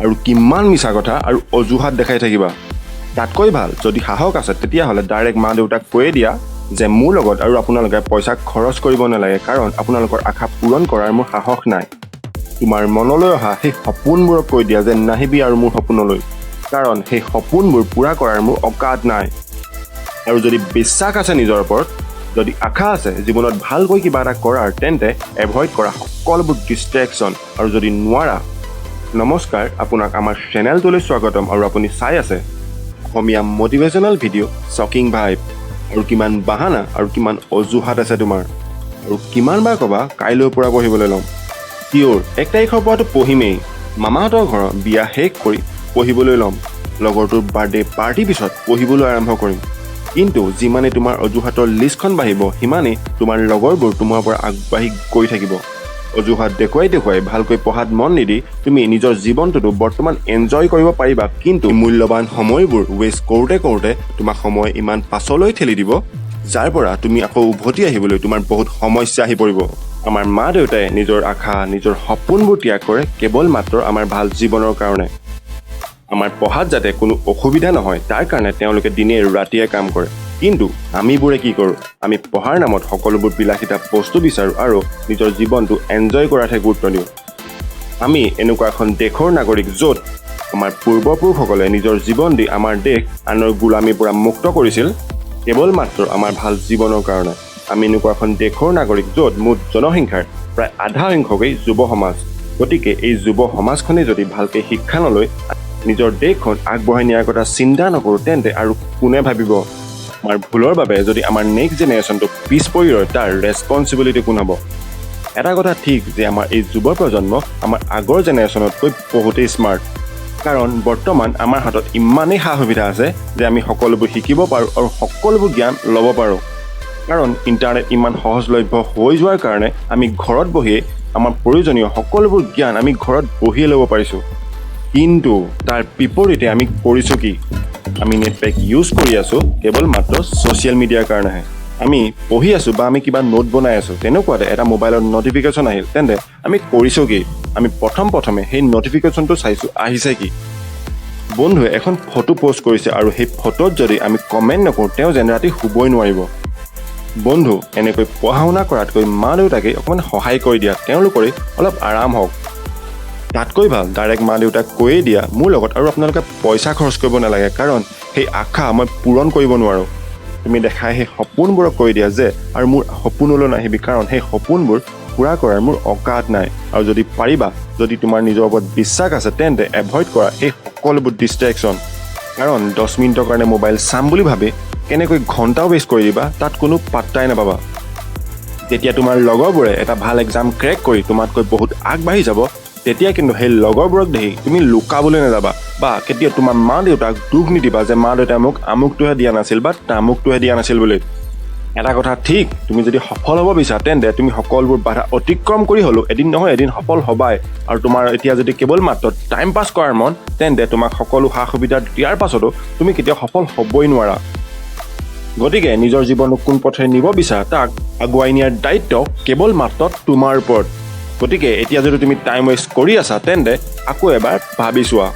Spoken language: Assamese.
আৰু কিমান মিছা কথা আৰু অজুহাত দেখাই থাকিবা তাতকৈ ভাল যদি সাহস আছে তেতিয়াহ'লে ডাইৰেক্ট মা দেউতাক কৈয়ে দিয়া যে মোৰ লগত আৰু আপোনালোকে পইচা খৰচ কৰিব নালাগে কাৰণ আপোনালোকৰ আশা পূৰণ কৰাৰ মোৰ সাহস নাই তোমাৰ মনলৈ অহা সেই সপোনবোৰক কৈ দিয়া যে নাহিবি আৰু মোৰ সপোনলৈ কাৰণ সেই সপোনবোৰ পূৰা কৰাৰ মোৰ অকাত নাই আৰু যদি বিশ্বাস আছে নিজৰ ওপৰত যদি আশা আছে জীৱনত ভালকৈ কিবা এটা কৰাৰ তেন্তে এভইড কৰা সকলোবোৰ ডিষ্ট্ৰেকশ্যন আৰু যদি নোৱাৰা নমস্কাৰ আপোনাক আমাৰ চেনেলটোলৈ স্বাগতম আৰু আপুনি চাই আছে অসমীয়া মটিভেশ্যনেল ভিডিঅ' শ্বকিং ভাইব আৰু কিমান বাহানা আৰু কিমান অজুহাত আছে তোমাৰ আৰু কিমান বাৰ ক'বা কাইলৈৰ পৰা পঢ়িবলৈ ল'ম কিয়ৰ 1 তাৰিখৰ পৰাতো পঢ়িমেই মামাহঁতৰ ঘৰৰ বিয়া শেষ কৰি পঢ়িবলৈ ল'ম লগৰটোৰ বাৰ্থডে পাৰ্টিৰ পিছত পঢ়িবলৈ আৰম্ভ কৰিম কিন্তু যিমানে তোমাৰ অজুহাতৰ লিষ্টখন বাঢ়িব সিমানেই তোমাৰ লগৰবোৰ তোমাৰ পৰা আগবাঢ়ি গৈ থাকিব অজুহাত দেখুৱাই ভালকৈ পঢ়াত মন নিদি তুমি নিজৰ জীৱনটোতো বৰ্তমান এনজয় কৰিব পাৰিবা কিন্তু মূল্যৱান সময়বোৰ ৱেষ্ট কৰোঁতে তোমাক সময় ইমান পাছলৈ ঠেলি দিব যাৰ পৰা তুমি আকৌ উভতি আহিবলৈ তোমাৰ বহুত সমস্যা আহি পৰিব আমাৰ মা দেউতাই নিজৰ আশা নিজৰ সপোনবোৰ ত্যাগ কৰে কেৱল মাত্ৰ আমাৰ ভাল জীৱনৰ কাৰণে আমাৰ পঢ়াত যাতে কোনো অসুবিধা নহয় তাৰ কাৰণে তেওঁলোকে দিনে ৰাতিয়ে কাম কৰে কিন্তু আমিবোৰে কি কৰোঁ আমি পঢ়াৰ নামত সকলোবোৰ বিলাসিতা বস্তু বিচাৰোঁ আৰু নিজৰ জীৱনটো এনজয় কৰাতহে গুৰুত্ব দিওঁ আমি এনেকুৱা এখন দেশৰ নাগৰিক য'ত আমাৰ পূৰ্বপুৰুষসকলে নিজৰ জীৱন দি আমাৰ দেশ আনৰ গোলামীৰ পৰা মুক্ত কৰিছিল কেৱল মাত্ৰ আমাৰ ভাল জীৱনৰ কাৰণে আমি এনেকুৱা এখন দেশৰ নাগৰিক য'ত মুঠ জনসংখ্যাৰ প্ৰায় আধা সংখ্যকেই যুৱ সমাজ গতিকে এই যুৱ সমাজখনে যদি ভালকৈ শিক্ষা নলৈ নিজৰ দেশখন আগবঢ়াই নিয়াৰ কথা চিন্তা নকৰোঁ তেন্তে আৰু কোনে ভাবিব আমাৰ ভুলৰ বাবে যদি আমাৰ নেক্সট জেনেৰেশ্যনটো পিছ পৰি ৰয় তাৰ ৰেছপনচিবিলিটি কোন হ'ব এটা কথা ঠিক যে আমাৰ এই যুৱ প্ৰজন্ম আমাৰ আগৰ জেনেৰেশ্যনতকৈ বহুতেই স্মাৰ্ট কাৰণ বৰ্তমান আমাৰ হাতত ইমানেই সা সুবিধা আছে যে আমি সকলোবোৰ শিকিব পাৰোঁ আৰু সকলোবোৰ জ্ঞান ল'ব পাৰোঁ কাৰণ ইণ্টাৰনেট ইমান সহজলভ্য হৈ যোৱাৰ কাৰণে আমি ঘৰত বহিয়ে আমাৰ প্ৰয়োজনীয় সকলোবোৰ জ্ঞান আমি ঘৰত বহিয়ে ল'ব পাৰিছোঁ কিন্তু তাৰ বিপৰীতে আমি কৰিছোঁ কি আমি নেট পেক ইউজ কৰি আছোঁ কেৱল মাত্ৰ ছ'চিয়েল মিডিয়াৰ কাৰণেহে আমি পঢ়ি আছোঁ বা আমি কিবা নোট বনাই আছোঁ তেনেকুৱাতে এটা মোবাইলত নটিফিকেশ্যন আহিল তেন্তে আমি কৰিছোঁ কি আমি প্ৰথমে সেই নটিফিকেশ্যনটো চাইছোঁ আহিছে কি বন্ধুৱে এখন ফটো পষ্ট কৰিছে আৰু সেই ফটোত যদি আমি কমেণ্ট নকৰোঁ তেওঁ যেন ৰাতি শুবই নোৱাৰিব বন্ধু এনেকৈ পঢ়া শুনা কৰাতকৈ মা দেউতাকে অকণমান সহায় কৰি দিয়া তেওঁলোকৰে অলপ আৰাম হওক তাতকৈ ভাল ডাইৰেক্ট মা দেউতাক কৈয়ে দিয়া মোৰ লগত আৰু আপোনালোকে পইচা খৰচ কৰিব নালাগে কাৰণ সেই আশা মই পূৰণ কৰিব নোৱাৰোঁ তুমি দেখাই সেই সপোনবোৰক কৈ দিয়া যে আৰু মোৰ সপোনলৈ নাহিবি কাৰণ সেই সপোনবোৰ পূৰা কৰাৰ মোৰ অকাত নাই আৰু যদি পাৰিবা যদি তোমাৰ নিজৰ ওপৰত বিশ্বাস আছে তেন্তে এভইড কৰা সেই সকলোবোৰ ডিষ্ট্ৰেকশ্যন কাৰণ 10 মিনিটৰ কাৰণে মোবাইল চাম বুলি ভাবি কেনেকৈ ঘণ্টাও ৱেষ্ট কৰি দিবা তাত কোনো পাত্তাই নাপাবা যেতিয়া তোমাৰ লগৰবোৰে এটা ভাল এক্সাম ক্ৰেক কৰি তোমাতকৈ বহুত আগবাঢ়ি যাব তেতিয়া কিন্তু সেই লগৰবোৰক দেখি তুমি লুকাবলৈ নাযাবা বা কেতিয়া তোমাৰ মা দেউতাক দুখ নিদিবা যে মা দেউতাই মোক আমুকটোহে দিয়া নাছিল বা তামুকটোহে দিয়া নাছিল বুলি এটা কথা ঠিক তুমি যদি সফল হ'ব বিচাৰা তেন্তে তুমি সকলোবোৰ বাধা অতিক্ৰম কৰি হ'লেও এদিন নহয় এদিন সফল হ'বাই আৰু তোমাৰ এতিয়া যদি কেৱল মাত্ৰ টাইম পাছ কৰাৰ মন তেন্তে তোমাক সকলো সা সুবিধা দিয়াৰ পাছতো তুমি কেতিয়াও সফল হ'বই নোৱাৰা গতিকে নিজৰ জীৱনক কোন পথেৰে নিব বিচাৰা তাক আগুৱাই নিয়াৰ দায়িত্ব কেৱল মাত্ৰ তোমাৰ ওপৰত গতিকে এতিয়া যদি তুমি টাইম ৱেষ্ট কৰি আছা তেন্তে আকৌ এবাৰ ভাবি চোৱা